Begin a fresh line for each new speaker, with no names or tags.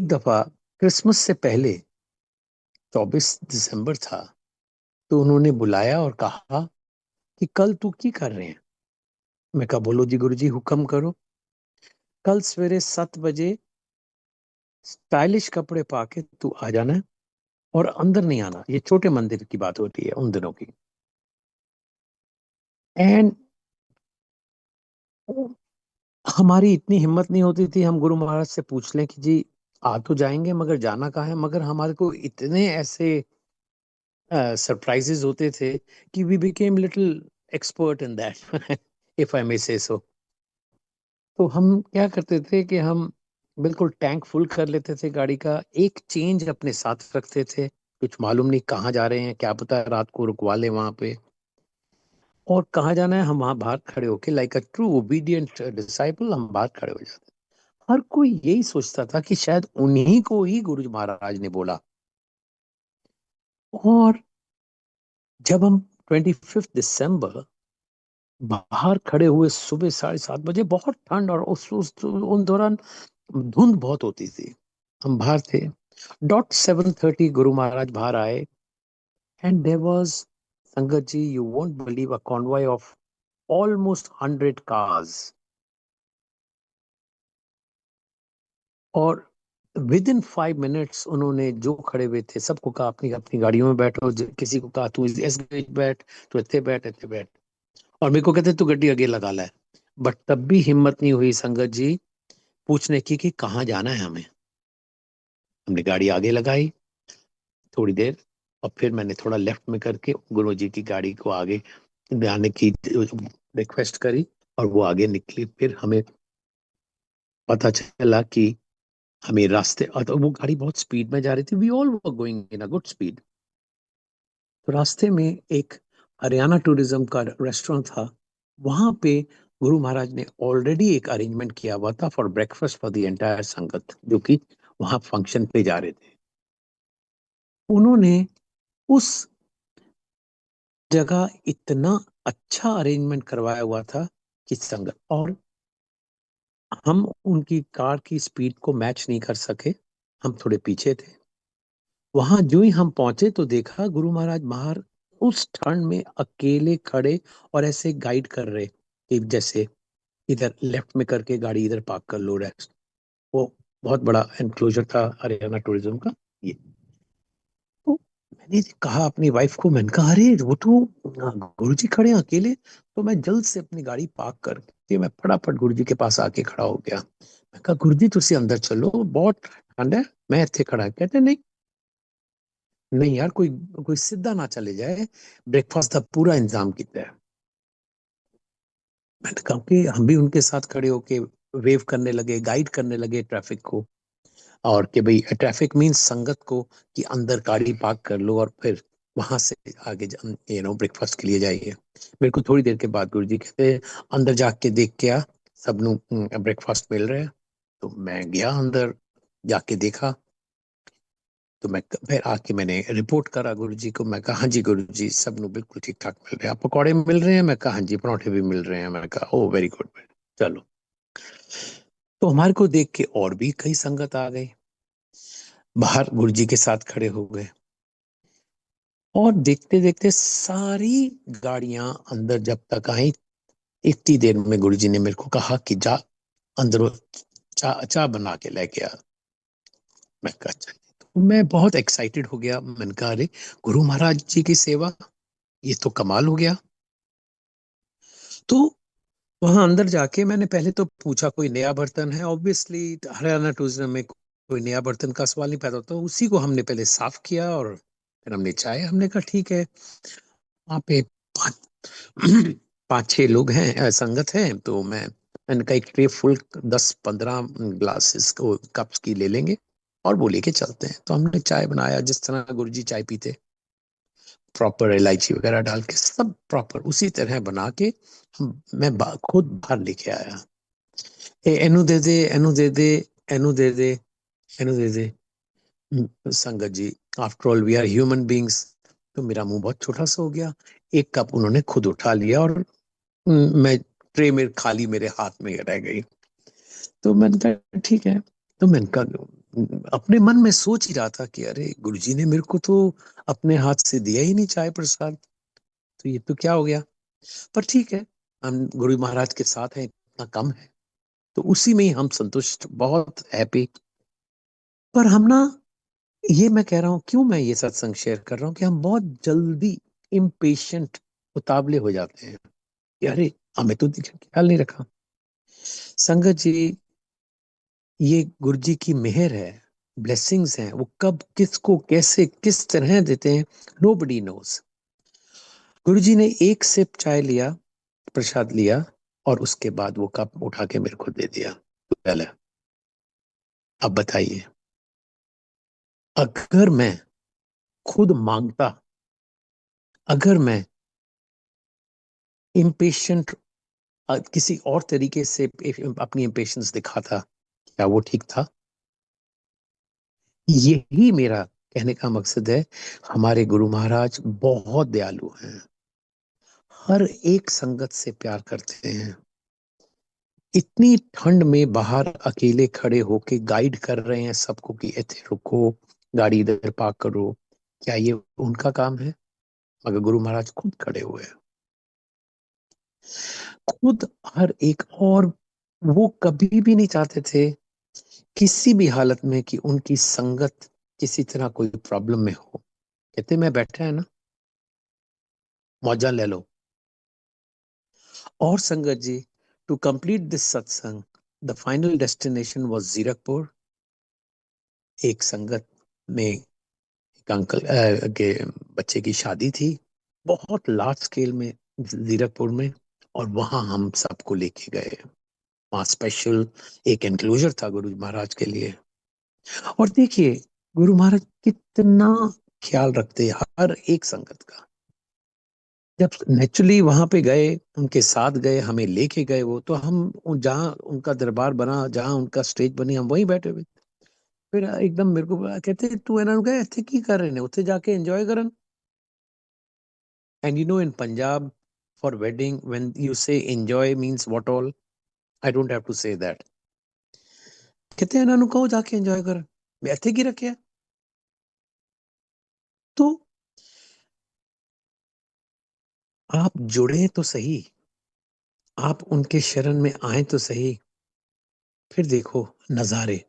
एक दफा क्रिसमस से पहले 24 दिसंबर था। तो उन्होंने बुलाया और कहा कि कल तू की कर रहे हैं। मैं कहा बोलो जी गुरु जी हुक्म करो। कल सवेरे 7 बजे स्टाइलिश कपड़े पाके तू आ जाना है और अंदर नहीं आना। ये छोटे मंदिर की बात होती है उन दिनों की। एंड हमारी इतनी हिम्मत नहीं होती थी हम गुरु महाराज से पूछ लें कि जी आ तो जाएंगे मगर जाना कहाँ है। मगर हमारे को इतने ऐसे सरप्राइजेस होते थे कि we became little expert in that if I may say so. तो हम क्या करते थे कि हम बिल्कुल टैंक फुल कर लेते थे गाड़ी का। एक चेंज अपने साथ रखते थे। कुछ मालूम नहीं कहाँ जा रहे हैं, क्या पता रात को रुकवा ले वहां पे। और कहाँ जाना है हम वहां बाहर खड़े होके like a true obedient disciple हम बाहर खड़े हो जाते। हर कोई यही सोचता था कि शायद उन्हीं को ही गुरु महाराज ने बोला। और जब हम 25 दिसंबर बाहर खड़े हुए सुबह 7:30 बजे, बहुत ठंड और उन दौरान धुंध बहुत होती थी। हम बाहर थे। डॉट 7:30 गुरु महाराज बाहर आए। And there was, Sangat ji you won't believe, a convoy of almost 100 cars. और विद इन 5 मिनट्स उन्होंने जो खड़े हुए थे सबको कहा अपनी अपनी गाड़ियों में बैठो। किसी को कहा तू इस गैस बैठ, तू इतने बैठ इतने बैठ। और मेरे को कहते तू गड्डी आगे लगा ला है। बट तब भी हिम्मत नहीं हुई संगत जी पूछने की कि कहाँ जाना है हमें। हमने गाड़ी आगे लगाई थोड़ी देर और फिर मैंने थोड़ा लेफ्ट में करके गुरु जी की गाड़ी को आगे आने की रिक्वेस्ट करी और वो आगे निकली। फिर हमें पता चला कि हमें रास्ते, और तो वो गाड़ी बहुत स्पीड में जा रही थी। We all were going in a good speed. तो रास्ते में एक हरियाणा टूरिज्म का रेस्टोरेंट था। वहां पे गुरु महाराज ने ऑलरेडी एक अरेंजमेंट किया हुआ था for breakfast for the entire संगत जो कि वहां फंक्शन पे जा रहे थे। उन्होंने उस जगह इतना अच्छा अरेंजमेंट करवाया हुआ था कि संगत, और हम उनकी कार की स्पीड को मैच नहीं कर सके। हम थोड़े पीछे थे। वहां जो ही हम पहुंचे तो देखा गुरु महाराज बाहर उस ठंड में अकेले खड़े और ऐसे गाइड कर रहे कि जैसे इधर लेफ्ट में करके गाड़ी इधर पार्क कर लो रेस्ट। वो बहुत बड़ा एनक्लोजर था हरियाणा टूरिज्म का। ये तो मैंने कहा अपनी वाइफ को, मैंने कहा अरे वो तो गुरु जी खड़े हैं अकेले। तो मैं जल्द से अपनी गाड़ी पार्क करके मैं फटाफट गुरु जी के पास आके खड़ा हो गया। मैं कहा गुरु जी तुसी अंदर चलो बहुत ठंड है, मैं इतने खड़ा। कहते नहीं नहीं यार, कोई कोई सीधा ना चले जाए, ब्रेकफास्ट का पूरा इंतजाम किया है। मैंने कहा कि हम भी उनके साथ खड़े होके वेव करने लगे, गाइड करने लगे ट्रैफिक को। और कि भाई ट्रैफिक मीन्स संगत को कि अंदर गाड़ी पार्क कर लो और फिर वहां से आगे ब्रेकफास्ट के लिए जाइए। मेरे को थोड़ी देर के बाद गुरु जी कहते अंदर जाके देख के आ, सबनों ब्रेकफास्ट मिल रहा है। तो मैं गया अंदर, जाके देखा। तो मैं फिर आके मैंने रिपोर्ट करा गुरु जी को। मैं कहा हाँ जी गुरु जी सबनों बिल्कुल ठीक ठाक मिल रहे हैं। आप पकौड़े मिल रहे हैं? मैं कहा हाँ जी पराठे भी मिल रहे हैं। मैं कहा ओ वेरी गुड। चलो। तो हमारे को देख के और भी कई संगत आ गई, बाहर गुरु जी के साथ खड़े हो गए। और देखते देखते सारी गाड़ियां अंदर जब तक आई, इतनी देर में गुरु जी ने मेरे को कहा कि जा अंदर वो चा बना के लेके आ। मैं कहा अच्छा। तो मैं बहुत एक्साइटेड हो गया। मैंने कहा अरे गुरु महाराज जी की सेवा, ये तो कमाल हो गया। तो वहां अंदर जाके मैंने पहले तो पूछा कोई नया बर्तन है। ऑब्वियसली हरियाणा टूरिज्म में कोई नया बर्तन का सवाल नहीं पैदा होता। उसी को हमने पहले साफ किया और फिर हमने चाय। हमने कहा ठीक है। वहाँ पे पाँच 5-6 लोग हैं, संगत हैं। तो मैंने कहा एक ट्रे फुल 10-15 ग्लासेस को कप्स की ले लेंगे और वो लेके चलते हैं। तो हमने चाय बनाया जिस तरह गुरुजी चाय पीते, प्रॉपर इलायची वगैरह डाल के सब प्रॉपर उसी तरह बना के मैं खुद बाहर लेके आया। एनू दे दे, एनू दे दे, एनू दे दे, एनू दे दे। Sangat ji after all we are human beings. तो मेरा मुंह बहुत छोटा सा हो गया। एक कप उन्होंने खुद उठा लिया और मैं ट्रे में खाली मेरे हाथ में रह गई। तो मैंने कहा ठीक है। तो मैंने कहा अपने मन में सोच ही रहा था कि अरे गुरुजी ने मेरे को तो अपने हाथ से दिया ही नहीं चाय प्रसाद, तो ये तो क्या हो गया। पर ठीक है, हम गुरु महाराज के साथ हैं, इतना कम है, तो उसी में ही हम संतुष्ट, बहुत हैप्पी। पर हम ना, ये मैं कह रहा हूँ, क्यों मैं ये सत्संग शेयर कर रहा हूँ, कि हम बहुत जल्दी इम्पेशेंट, उतावले हो जाते हैं कि अरे हमें तो ख्याल नहीं रखा। संगत जी, ये गुरु जी की मेहर है, ब्लेसिंग्स हैं, वो कब किसको कैसे किस तरह देते हैं, नोबडी नोज। गुरु जी ने एक सिप चाय लिया, प्रसाद लिया, और उसके बाद वो कप उठा के मेरे को दे दिया। पहले, अब बताइए, अगर मैं खुद मांगता, अगर मैं इम्पेशेंट किसी और तरीके से अपनी इम्पेशंस दिखाता, क्या वो ठीक था? यही मेरा कहने का मकसद है। हमारे गुरु महाराज बहुत दयालु हैं, हर एक संगत से प्यार करते हैं। इतनी ठंड में बाहर अकेले खड़े होके गाइड कर रहे हैं सबको कि ऐसे रुको, गाड़ी इधर पार्क करो, क्या ये उनका काम है? मगर गुरु महाराज खुद खड़े हुए हैं, खुद हर एक। और वो कभी भी नहीं चाहते थे किसी भी हालत में कि उनकी संगत किसी तरह कोई प्रॉब्लम में हो। कहते मैं बैठा है ना, मौजा ले लो। और संगत जी, टू कंप्लीट दिस सत्संग, the final destination was Zirakpur. एक संगत में एक अंकल के बच्चे की शादी थी, बहुत लार्ज स्केल में, जीरकपुर में। और वहां हम सबको लेके गए। वहाँ स्पेशल एक एनक्लोजर था गुरु महाराज के लिए। और देखिए, गुरु महाराज कितना ख्याल रखते हैं हर एक संगत का। जब नेचुरली वहां पे गए, उनके साथ गए, हमें लेके गए वो, तो हम जहाँ उनका दरबार बना, जहाँ उनका स्टेज बनी, हम वहीं बैठे हुए थे। फिर एकदम मेरे को कहते तू इन्होंने गए थे की कर रहे ने उत्थे जाके एंजॉय करन। And you know, in Punjab, for wedding when you say enjoy means what all, I don't have to say that. कहते इन्होंने कहो जाके एंजॉय करन, मैं इत्थे की रखे। तो आप जुड़े तो सही, आप उनके शरण में आए तो सही, फिर देखो नजारे।